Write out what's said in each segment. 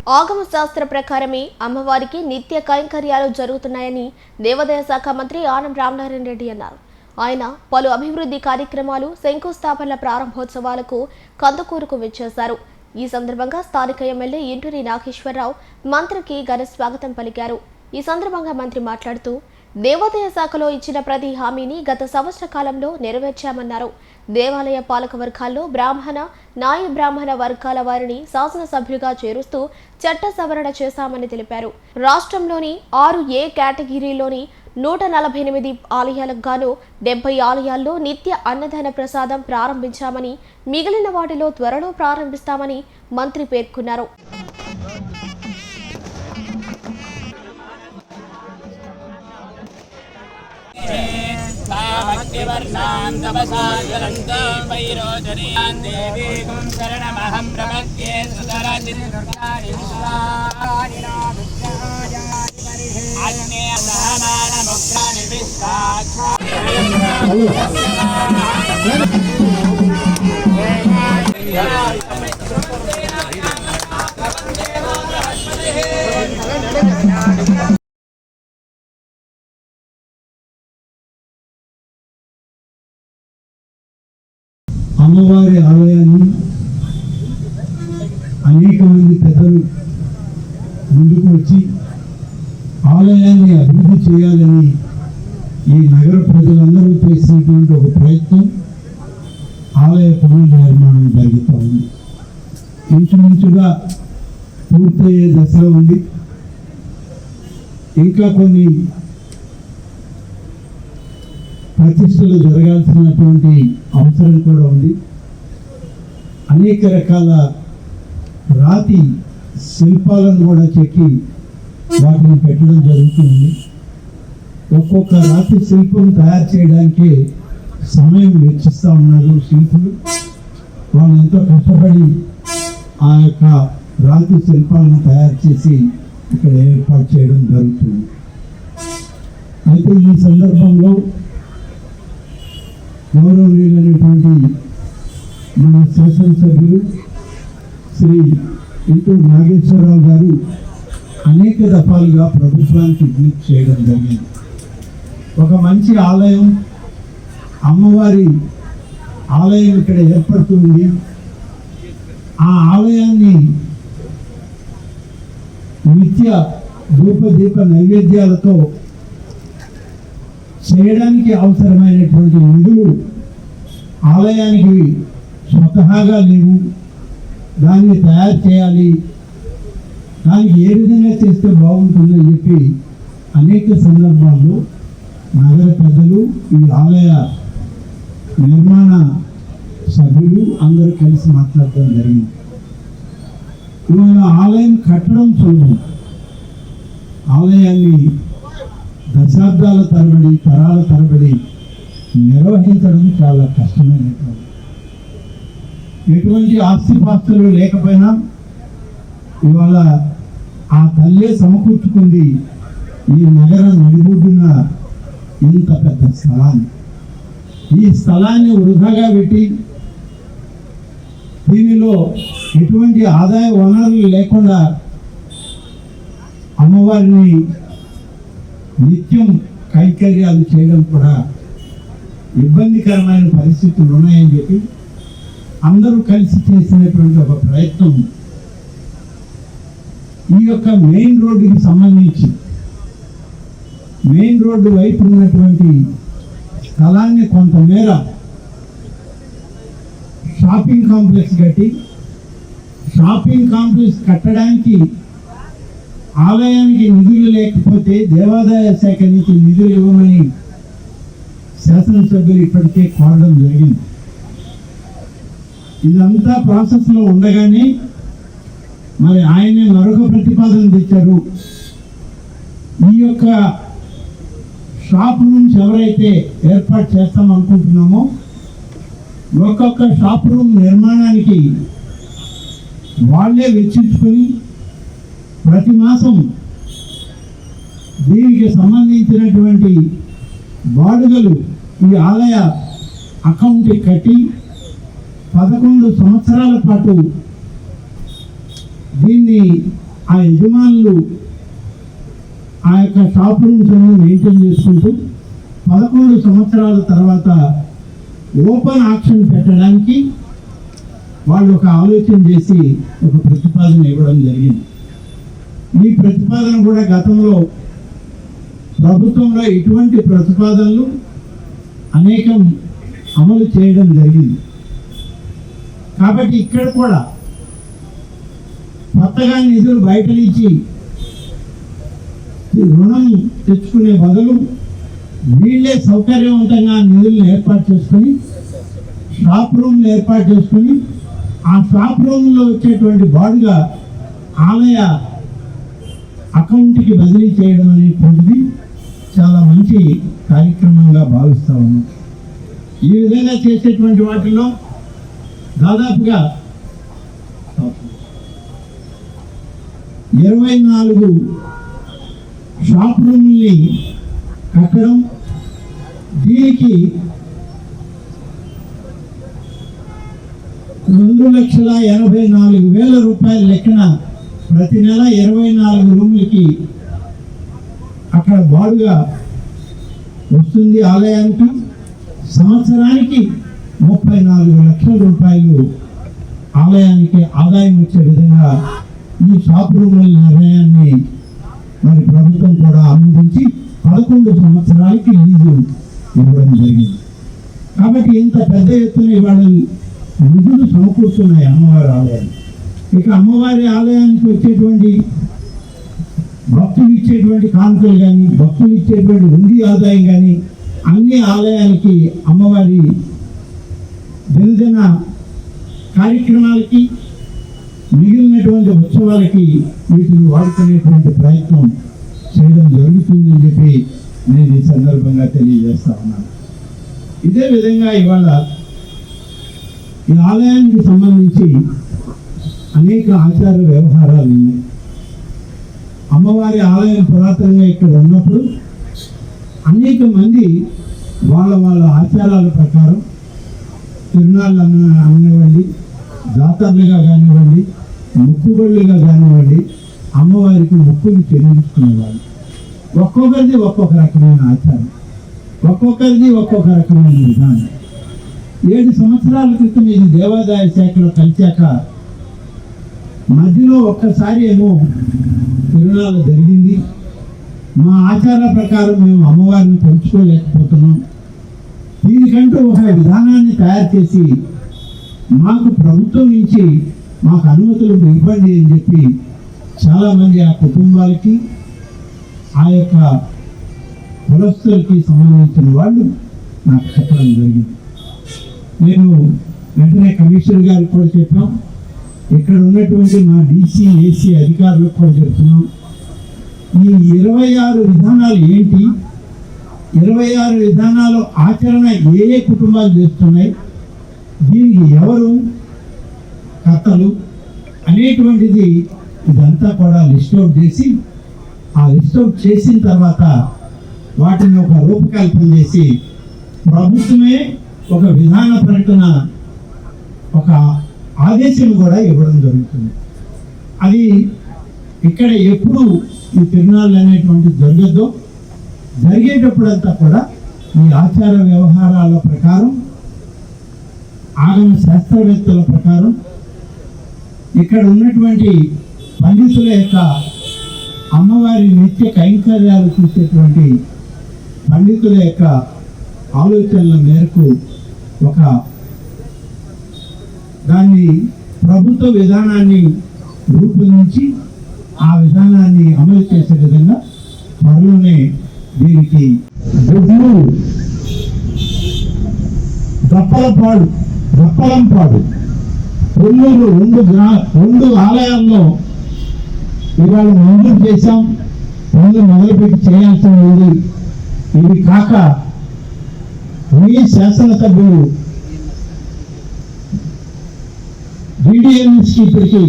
ఆగమ శాస్త్ర ప్రకారమే అమ్మవారికి నిత్య కైంకర్యాలు జరుగుతున్నాయని దేవాదాయ శాఖ మంత్రి ఆనం రామనారాయణ రెడ్డి అన్నారు. ఆయన పలు అభివృద్ధి కార్యక్రమాలు, శంకుస్థాపనల ప్రారంభోత్సవాలకు కందుకూరుకు విచ్చేశారు. ఈ సందర్భంగా స్థానిక ఎమ్మెల్యే ఇంటూరి నాగేశ్వరరావు మంత్రికి ఘన స్వాగతం పలికారు. ఈ సందర్భంగా మంత్రి మాట్లాడుతూ దేవాదాయ శాఖలో ఇచ్చిన ప్రతి హామీని గత సంవత్సర కాలంలో నెరవేర్చామన్నారు. దేవాలయ పాలక వర్గాల్లో బ్రాహ్మణ, నాయ బ్రాహ్మణ వర్గాల వారిని శాసనసభ్యులుగా చేరుస్తూ చట్ట సవరణ చేశామని తెలిపారు. రాష్ట్రంలోని 6A కేటగిరీలోని 148 ఆలయాలకు గాను 70 ఆలయాల్లో నిత్య అన్నదాన ప్రసాదం ప్రారంభించామని, మిగిలిన వాటిలో త్వరలో ప్రారంభిస్తామని మంత్రి పేర్కొన్నారు. शरणमहं प्रपद्ये అమ్మవారి ఆలయాన్ని అనేక మంది పెద్దలు ముందుకు వచ్చి ఆలయాన్ని అభివృద్ధి చేయాలని ఈ నగర ప్రజలందరూ చేసినటువంటి ఒక ప్రయత్నం ఆలయ పునర్నిర్మాణం జరుగుతూ ఉంది. ఇంచుమించుగా పూర్తయ్యే దశలో ఉంది. ఇంకా కొన్ని ప్రతిష్టలు జరగాల్సినటువంటి అవసరం కూడా ఉంది. అనేక రకాల రాతి శిల్పాలను కూడా చెక్కి వాటిని పెట్టడం జరుగుతుంది. ఒక్కొక్క రాతి శిల్పం తయారు చేయడానికి సమయం వెచ్చిస్తూ ఉన్నారు శిల్పులు. వాళ్ళు ఎంతో కష్టపడి ఆ యొక్క రాతి శిల్పాలను తయారు చేసి ఇక్కడ ఏర్పాటు చేయడం జరుగుతుంది. అయితే ఈ సందర్భంలో గౌరవనీయులైనటువంటి మన శాసనసభ్యులు శ్రీ ఇంటూరి నాగేశ్వరరావు గారు అనేక దఫాలుగా ప్రభుత్వానికి విజ్ఞప్తి చేయడం జరిగింది. ఒక మంచి ఆలయం, అమ్మవారి ఆలయం ఇక్కడ ఏర్పడుతుంది. ఆ ఆలయాన్ని నిత్య ధూపదీప నైవేద్యాలతో చేయడానికి అవసరమైనటువంటి నిధులు ఆలయానికి స్వతహాగా లేవు. దాన్ని తయారు చేయాలి, దానికి ఏ విధంగా చేస్తే బాగుంటుందో చెప్పి అనేక సందర్భాల్లో నగర పెద్దలు, ఈ ఆలయ నిర్మాణ సభ్యులు అందరూ కలిసి మాట్లాడటం జరిగింది. ఇవాళ ఆలయం కట్టడం సులభం, ఆలయాన్ని దశాబ్దాల తరబడి, తరాల తరబడి నిర్వహించడం చాలా కష్టమైనటువంటి. ఎటువంటి ఆస్తిపాస్తులు లేకపోయినా ఇవాళ ఆ తల్లే సమకూర్చుకుంది ఈ నగరం నడిబొడ్డున ఇంత పెద్ద స్థలాన్ని. ఈ స్థలాన్ని వృధాగా పెట్టి దీనిలో ఎటువంటి ఆదాయ వనరులు లేకుండా అమ్మవారిని నిత్యం కైంకర్యాలు చేయడం కూడా ఇబ్బందికరమైన పరిస్థితులు ఉన్నాయని చెప్పి అందరూ కలిసి చేసినటువంటి ఒక ప్రయత్నం ఈ యొక్క మెయిన్ రోడ్డుకి సంబంధించి మెయిన్ రోడ్డు వైపు ఉన్నటువంటి స్థలాన్ని కొంతమేర షాపింగ్ కాంప్లెక్స్ కట్టి, షాపింగ్ కాంప్లెక్స్ కట్టడానికి ఆలయానికి నిధులు లేకపోతే దేవాదాయ శాఖ నుంచి నిధులు ఇవ్వమని శాసనసభ్యులు ఇప్పటికే కోరడం జరిగింది. ఇదంతా ప్రాసెస్లో ఉండగానే మరి ఆయనే మరొక ప్రతిపాదన తెచ్చారు. ఈ యొక్క షాప్ రూమ్స్ ఎవరైతే ఏర్పాటు చేస్తాం అనుకుంటున్నామో ఒక్కొక్క షాప్ రూమ్ నిర్మాణానికి వాళ్ళే వెచ్చించుకొని ప్రతి మాసం దీనికి సంబంధించినటువంటి బాడుగలు ఈ ఆలయ అకౌంట్కి కట్టి 11 సంవత్సరాల పాటు దీన్ని యజమానులు ఆ యొక్క షాప్ రూమ్స్ అన్ని మెయింటైన్ చేసుకుంటూ 11 సంవత్సరాల తర్వాత ఓపెన్ ఆక్షన్ పెట్టడానికి వాళ్ళు ఒక ఆలోచన చేసి ఒక ప్రతిపాదన ఇవ్వడం జరిగింది. ఈ ప్రతిపాదన కూడా గతంలో ప్రభుత్వంలో ఇటువంటి ప్రతిపాదనలు అనేకం అమలు చేయడం జరిగింది. కాబట్టి ఇక్కడ కూడా కొత్తగా నిధులు బయట నుంచి రుణం తెచ్చుకునే బదులు వీళ్ళే సౌకర్యవంతంగా నిధులను ఏర్పాటు చేసుకొని షాప్ రూమ్లు ఏర్పాటు చేసుకొని ఆ షాప్ రూమ్లో వచ్చేటువంటి బాడుగా ఆలయ అకౌంట్కి బదిలీ చేయడం అనేటువంటిది చాలా మంచి కార్యక్రమంగా భావిస్తా ఉన్నాం. ఈ విధంగా చేసేటువంటి వాటిలో దాదాపుగా 24 షాప్ రూమ్ని కట్టడం, దీనికి 2,84,000 రూపాయల లెక్కన ప్రతి నెల 24 రూములకి అక్కడ బాడుగా వస్తుంది ఆలయానికి. సంవత్సరానికి 34 లక్షల రూపాయలు ఆలయానికి ఆదాయం వచ్చే విధంగా ఈ షాప్ రూముల నిర్ణయాన్ని మరి ప్రభుత్వం కూడా ఆమోదించి 11 సంవత్సరాలకి లీజు ఇవ్వడం జరిగింది. కాబట్టి ఇంత పెద్ద ఎత్తున ఇవాళ నిధులు సమకూరుతున్నాయి అమ్మవారి ఆలయానికి. ఇక అమ్మవారి ఆలయానికి వచ్చేటువంటి భక్తులు ఇచ్చేటువంటి కానుకలు కానీ, భక్తులు ఇచ్చేటువంటి హుండీ ఆదాయం కానీ అన్ని ఆలయానికి అమ్మవారి దినదిన కార్యక్రమాలకి, మిగిలినటువంటి ఉత్సవాలకి వీటిని వాడుకునేటువంటి ప్రయత్నం చేయడం జరుగుతుందని చెప్పి నేను ఈ సందర్భంగా తెలియజేస్తా ఉన్నాను. ఇదే విధంగా ఇవాళ ఈ ఆలయానికి సంబంధించి అనేక ఆచార వ్యవహారాలు ఉన్నాయి. అమ్మవారి ఆలయం పురాతనంగా ఇక్కడ ఉన్నప్పుడు అనేక మంది వాళ్ళ ఆచారాల ప్రకారం తిరునాళ్ళు అనివ్వండి, జాతరలుగా కానివ్వండి, మొక్కుబళ్ళుగా కానివ్వండి, అమ్మవారికి మొక్కులు చెల్లించుకునేవాళ్ళు. ఒక్కొక్కరిది ఒక్కొక్క రకమైన ఆచారం, ఒక్కొక్కరిది ఒక్కొక్క రకమైన విధానం. 7 సంవత్సరాల క్రితం ఇది దేవాదాయ శాఖలో కలిశాక మధ్యలో ఒక్కసారి ఏమో తిరునాళ్ళు జరిగింది. మా ఆచార ప్రకారం మేము అమ్మవారిని పెంచుకోలేకపోతున్నాం, దీనికంటూ ఒక విధానాన్ని తయారు చేసి మాకు ప్రభుత్వం నుంచి మాకు అనుమతులు ఇవ్వండి అని చెప్పి చాలామంది ఆ కుటుంబాలకి, ఆ యొక్క కులస్తులకి సంబంధించిన వాళ్ళు నాకు చెప్పడం జరిగింది. నేను వెంటనే కమిషనర్ గారికి కూడా చెప్పాం, ఇక్కడ ఉన్నటువంటి మా DC, AC అధికారులకు కూడా చెప్తున్నాం. ఈ 26 విధానాలు ఏంటి, 26 విధానాలు ఆచరణ ఏ కుటుంబాలు చేస్తున్నాయి, దీనికి ఎవరు కర్తలు అనేటువంటిది ఇదంతా కూడా లిస్ట్ అవుట్ చేసి, ఆ లిస్ట్ అవుట్ చేసిన తర్వాత వాటిని ఒక రూపకల్పన చేసి ప్రభుత్వమే ఒక విధాన ప్రకటన, ఒక ఆదేశం కూడా ఇవ్వడం జరుగుతుంది. అది ఇక్కడ ఎప్పుడు ఈ తిరునాళ్ళు అనేటువంటి జరగద్దో, జరిగేటప్పుడంతా కూడా ఈ ఆచార వ్యవహారాల ప్రకారం, ఆగమ శాస్త్రవేత్తల ప్రకారం, ఇక్కడ ఉన్నటువంటి పండితుల యొక్క అమ్మవారి నిత్య కైంకర్యాలు చూసేటువంటి పండితుల యొక్క ఆలోచనల మేరకు ఒక దాన్ని ప్రభుత్వ విధానాన్ని రూపొందించి ఆ విధానాన్ని అమలు చేసే విధంగా త్వరలోనే దీనికి దప్పలంపాడు కొల్లూరు 2 ఆలయాల్లో ఇవాళ మంజూరు చేశాం. పనులు మొదలుపెట్టి చేయాల్సి ఉంది. ఇవి కాక మీ శాసనసభ్యులు DDMS ఇప్పటికీ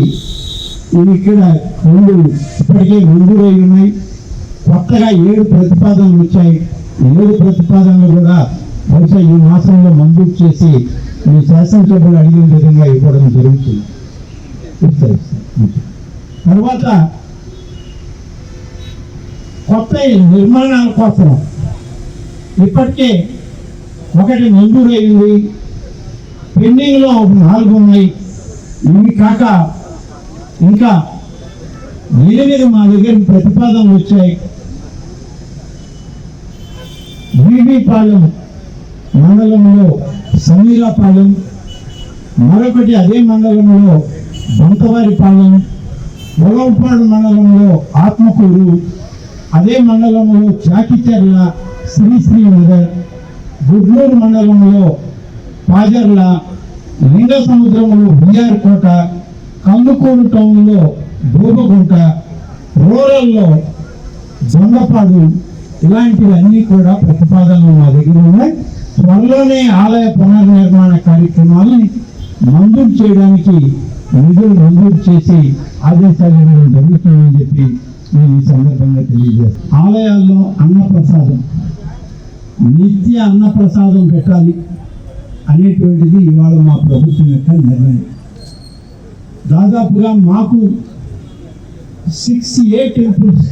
ఇవి ఇక్కడ ఇప్పటికే మంజూరై ఉన్నాయి. కొత్తగా 7 ప్రతిపాదనలు వచ్చాయి. 7 ప్రతిపాదనలు కూడా బహుశా ఈ మాసంలో మంజూరు చేసి మీ శాసనసభ్యులు అడిగిన విధంగా ఇవ్వడం జరుగుతుంది. తర్వాత కొత్త నిర్మాణాల కోసం ఇప్పటికే ఒకటి మంజూరైంది, పెండింగ్లో 4 ఉన్నాయి. ఇవి కాక ఇంకా 8 మా దగ్గర ప్రతిపాదనలు వచ్చాయి. బీబీపాలెం మండలంలో సమీరాపాలెం, మరొకటి అదే మండలంలో బంతవారిపాలెం, పొలంపాడు మండలంలో ఆత్మకూరు, అదే మండలంలో చాకిచెర్ల, శ్రీనగర్, గుడ్లూరు మండలంలో పాజర్ల, లింగ సముద్రంలో బిఆర్కోట, కందుకూరు టౌన్లో దూబగుంట, రూరల్లో దొండపాడు, ఇలాంటివన్నీ కూడా ప్రతిపాదనలు మా దగ్గర ఉన్నాయి. త్వరలోనే ఆలయ పునర్నిర్మాణ కార్యక్రమాలని మంజూరు చేయడానికి నిధులు మంజూరు చేసి ఆదేశాలు ఇవ్వడం జరుగుతుందని చెప్పి నేను ఈ సందర్భంగా తెలియజేస్తాను. ఆలయాల్లో అన్నప్రసాదం, నిత్య అన్నప్రసాదం పెట్టాలి అనేటువంటిది ఇవాళ మా ప్రభుత్వం యొక్క నిర్ణయం. దాదాపుగా మాకు 6A temples,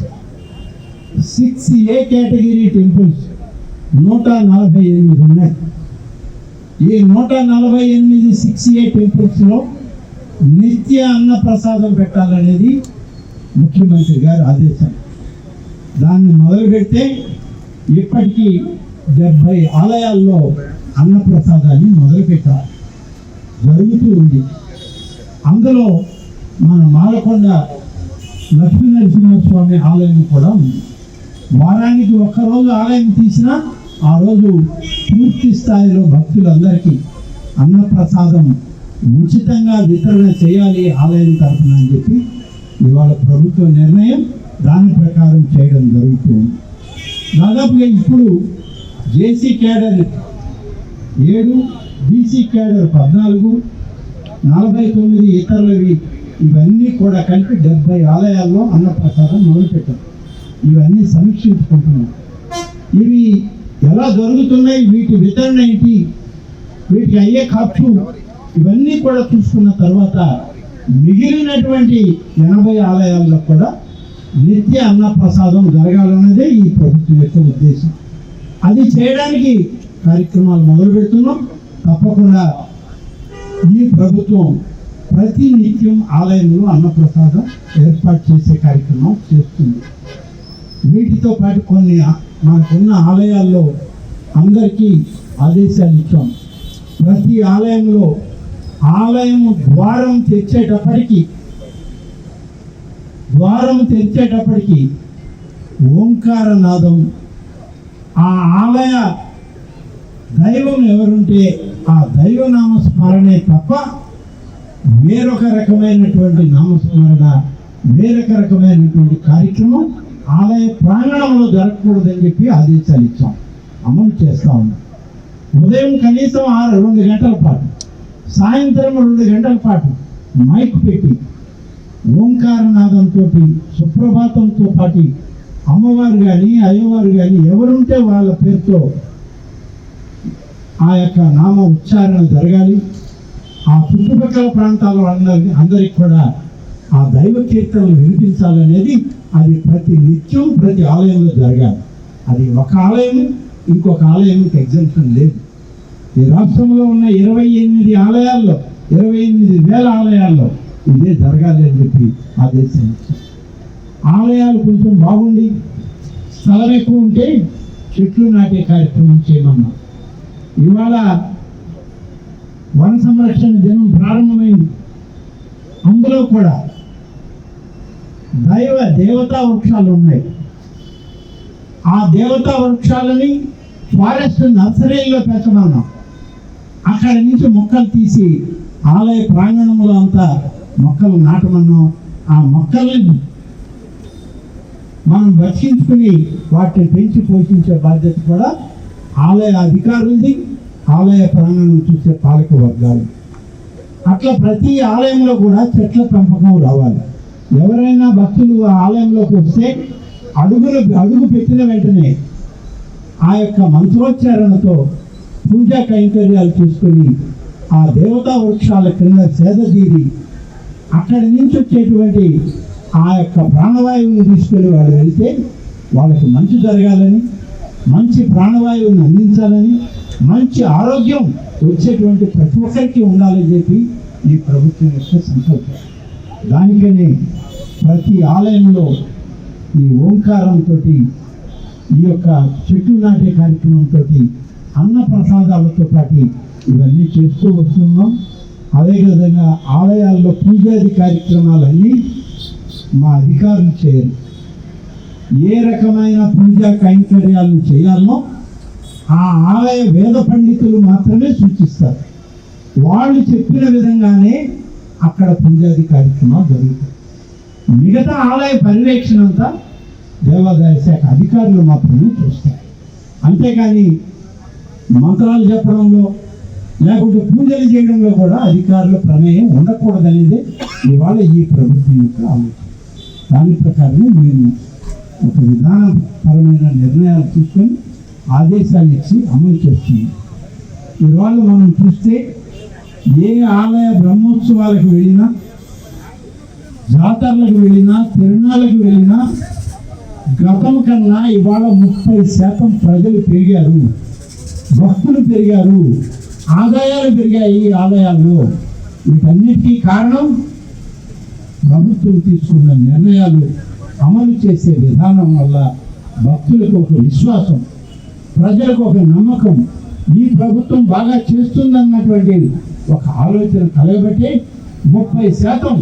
6A category temples 148 ఉన్నాయి. ఈ 148 6A టెంపుల్స్లో నిత్య అన్నప్రసాదం పెట్టాలనేది ముఖ్యమంత్రి గారి ఆదేశం. దాన్ని మొదలుపెడితే ఇప్పటికీ 70 ఆలయాల్లో అన్నప్రసాదాన్ని మొదలుపెట్టాలి, జరుగుతూ ఉంది. అందులో మన మాలకొండ లక్ష్మీనరసింహస్వామి ఆలయం కూడా ఉంది. వారానికి ఒక్కరోజు ఆలయం తీసినా ఆ రోజు పూర్తి స్థాయిలో భక్తులందరికీ అన్నప్రసాదం ఉచితంగా వితరణ చేయాలి ఆలయం తరఫున అని చెప్పి ఇవాళ ప్రభుత్వ నిర్ణయం, దాని ప్రకారం చేయడం జరుగుతుంది. దాదాపుగా ఇప్పుడు జేసీ క్యాడర్ 7, బీసీ క్యాడర్ 14, 49 ఇతరులవి, ఇవన్నీ కూడా కలిపి 70 ఆలయాల్లో అన్నప్రసాదం మొదలుపెట్టారు. ఇవన్నీ సమీక్షించుకుంటున్నాం. ఇవి ఎలా జరుగుతున్నాయి, వీటి వితరణ ఏంటి, వీటికి అయ్యే ఖర్చు, ఇవన్నీ కూడా చూసుకున్న తర్వాత మిగిలినటువంటి 80 ఆలయాల్లో కూడా నిత్య అన్నప్రసాదం జరగాలన్నదే ఈ ప్రభుత్వం యొక్క ఉద్దేశం. అది చేయడానికి కార్యక్రమాలు మొదలు పెడుతున్నాం. తప్పకుండా ఈ ప్రభుత్వం ప్రతి నిత్యం ఆలయంలో అన్నప్రసాదం ఏర్పాటు చేసే కార్యక్రమం చేస్తుంది. వీటితో పాటు కొన్ని మనకున్న ఆలయాల్లో అందరికీ ఆదేశాలు ఇచ్చాం. ప్రతి ఆలయంలో ఆలయం ద్వారం తెరిచేటప్పటికి ఓంకారనాదం, ఆ ఆలయ దైవం ఎవరుంటే ఆ దైవనామ స్మరణే తప్ప వేరొక రకమైనటువంటి నామస్మరణ, వేరొక రకమైనటువంటి కార్యక్రమం ఆలయ ప్రాంగణంలో జరగకూడదని చెప్పి ఆదేశాలు ఇచ్చాం, అమలు చేస్తా ఉన్నాం. ఉదయం కనీసం 2 గంటల పాటు, సాయంత్రం 2 గంటల పాటు మైక్ పెట్టి ఓంకారనాదంతో, సుప్రభాతంతో పాటు అమ్మవారు కానీ అయ్యవారు కానీ ఎవరుంటే వాళ్ళ పేరుతో ఆ యొక్క నామ ఉచ్చారణ జరగాలి. ఆ చుట్టుపక్కల ప్రాంతాల అందరికి కూడా ఆ దైవ కీర్తనలు వినిపించాలనేది అది ప్రతి నిత్యం ప్రతి ఆలయంలో జరగాలి. అది ఒక ఆలయం ఇంకొక ఆలయంకి ఎగ్జంప్షన్ లేదు. ఈ రాష్ట్రంలో ఉన్న 28 ఆలయాల్లో 28,000 ఆలయాల్లో ఇదే జరగాలి అని చెప్పి ఆదేశం ఇచ్చారు. ఆలయాలు కొంచెం బాగుండి స్థలం ఎక్కువ ఉంటే చెట్లు నాటే కార్యక్రమం చేయమన్నా. ఇవాళ వన సంరక్షణ దినం ప్రారంభమైంది. అందులో కూడా దేవతా వృక్షాలు ఉన్నాయి. ఆ దేవతా వృక్షాలని ఫారెస్ట్ నర్సరీల్లో పెంచమన్నాం. అక్కడి నుంచి మొక్కలు తీసి ఆలయ ప్రాంగణంలో అంతా మొక్కలు నాటమన్నాం. ఆ మొక్కల్ని మనం రక్షించుకుని వాటిని పెంచి పోషించే బాధ్యత కూడా ఆలయ అధికారులది, ఆలయ ప్రాంగణం చూసే పాలక వర్గాలు. అట్లా ప్రతి ఆలయంలో కూడా చెట్ల పెంపకం రావాలి. ఎవరైనా భక్తులు ఆ ఆలయంలోకి వస్తే అడుగు పెట్టిన వెంటనే ఆ యొక్క మంత్రోచ్చారణతో పూజా కైంకర్యాలు చూసుకొని ఆ దేవతా వృక్షాల కింద సేదతీరి అక్కడి నుంచి వచ్చేటువంటి ఆ యొక్క ప్రాణవాయువుని తీసుకొని వాళ్ళు వెళ్తే వాళ్ళకి మంచి జరగాలని, మంచి ప్రాణవాయువుని అందించాలని, మంచి ఆరోగ్యం వచ్చేటువంటి ప్రతి ఒక్కరికి ఉండాలని చెప్పి ఈ ప్రభుత్వం యొక్క సంకల్పం. దానికనే ప్రతి ఆలయంలో ఈ ఓంకారంతో, ఈ యొక్క చెట్లు నాటే కార్యక్రమంతో, అన్న ప్రసాదాలతో పాటు ఇవన్నీ చేస్తూ వస్తున్నాం. అదేవిధంగా ఆలయాల్లో పూజాది కార్యక్రమాలన్నీ మా అధికారులు చేయరు. ఏ రకమైన పూజా కైంకర్యాలను చేయాలనో ఆ ఆలయ వేద పండితులు మాత్రమే సూచిస్తారు. వాళ్ళు చెప్పిన విధంగానే అక్కడ పూజాది కార్యక్రమాలు జరుగుతాయి. మిగతా ఆలయ పర్యవేక్షణ అంతా దేవాదాయ శాఖ అధికారులు మాత్రమే చూస్తారు. అంతేకాని మంత్రాలు చెప్పడంలో లేకుంటే పూజలు చేయడంలో కూడా అధికారుల ప్రమేయం ఉండకూడదనేదే ఇవాళ ఈ ప్రభుత్వం యొక్క ఆలోచన. దాని ప్రకారమే మేము ఒక విధానపరమైన నిర్ణయాలు తీసుకొని ఆదేశాలు ఇచ్చి అమలు చేస్తున్నాం. ఇవాళ మనం చూస్తే ఏ ఆలయ బ్రహ్మోత్సవాలకు వెళ్ళినా, జాతరలకు వెళ్ళినా, తిరునాళ్ళకు వెళ్ళినా గతం కన్నా ఇవాళ 30% ప్రజలు పెరిగారు, భక్తులు పెరిగారు, ఆదాయాలు పెరిగాయి ఈ ఆలయాల్లో. వీటన్నిటికీ కారణం ప్రభుత్వం తీసుకున్న నిర్ణయాలు అమలు చేసే విధానం వల్ల భక్తులకు ఒక విశ్వాసం, ప్రజలకు ఒక నమ్మకం, ఈ ప్రభుత్వం బాగా చేస్తుందన్నటువంటి ఒక ఆలోచన కలగబట్టి 30%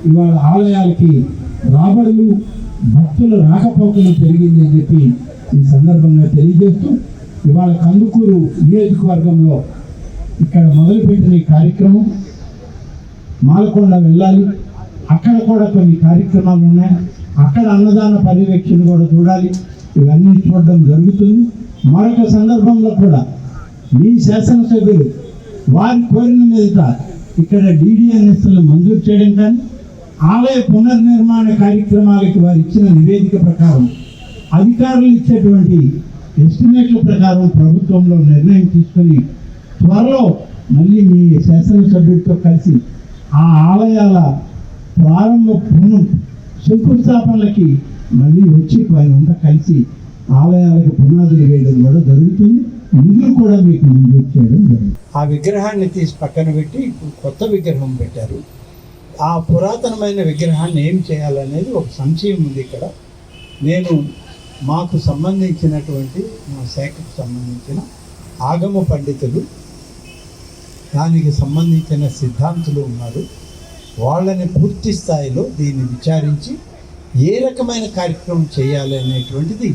ఇవాళ ఆలయాలకి రాబడులు, భక్తుల రాకపోకలు పెరిగింది అని చెప్పి ఈ సందర్భంగా తెలియజేస్తూ, ఇవాళ కందుకూరు నియోజకవర్గంలో ఇక్కడ మొదలుపెట్టిన ఈ కార్యక్రమం మాలకొండ వెళ్ళాలి. అక్కడ కూడా కొన్ని కార్యక్రమాలు ఉన్నాయి. అక్కడ అన్నదాన పర్యవేక్షణ కూడా చూడాలి. ఇవన్నీ చూడడం జరుగుతుంది. మరొక సందర్భంలో కూడా మీ శాసనసభ్యులు వారి కోరిన మీద ఇక్కడ DDNSలను మంజూరు చేయడం కానీ, ఆలయ పునర్నిర్మాణ కార్యక్రమాలకి వారు ఇచ్చిన నివేదిక ప్రకారం, అధికారులు ఇచ్చేటువంటి ఎస్టిమేట్ల ప్రకారం ప్రభుత్వంలో నిర్ణయం తీసుకొని త్వరలో మళ్ళీ మీ శాసనసభ్యుడితో కలిసి ఆ ఆలయాల ప్రారంభ శంకుస్థాపనలకి మళ్ళీ వచ్చి వారంతా కలిసి ఆలయాలకు పునాదులు వేయడం కూడా జరుగుతుంది. నిధులు కూడా మీకు మంజూరు చేయడం జరుగుతుంది. ఆ విగ్రహాన్ని తీసి పక్కన పెట్టి కొత్త విగ్రహం పెట్టారు. ఆ పురాతనమైన విగ్రహాన్ని ఏం చేయాలనేది ఒక సంశయం ఉంది ఇక్కడ. నేను మాకు సంబంధించినటువంటి మా శాఖకు సంబంధించిన ఆగమ పండితులు, దానికి సంబంధించిన సిద్ధాంతులు ఉన్నారు. వాళ్ళని పూర్తి స్థాయిలో దీన్ని విచారించి ఏ రకమైన కార్యక్రమం చేయాలి అనేటువంటిది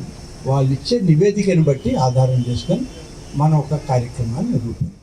వాళ్ళు ఇచ్చే నివేదికను బట్టి ఆధారం చేసుకొని మనం ఒక కార్యక్రమాన్ని రూపొందించాలి.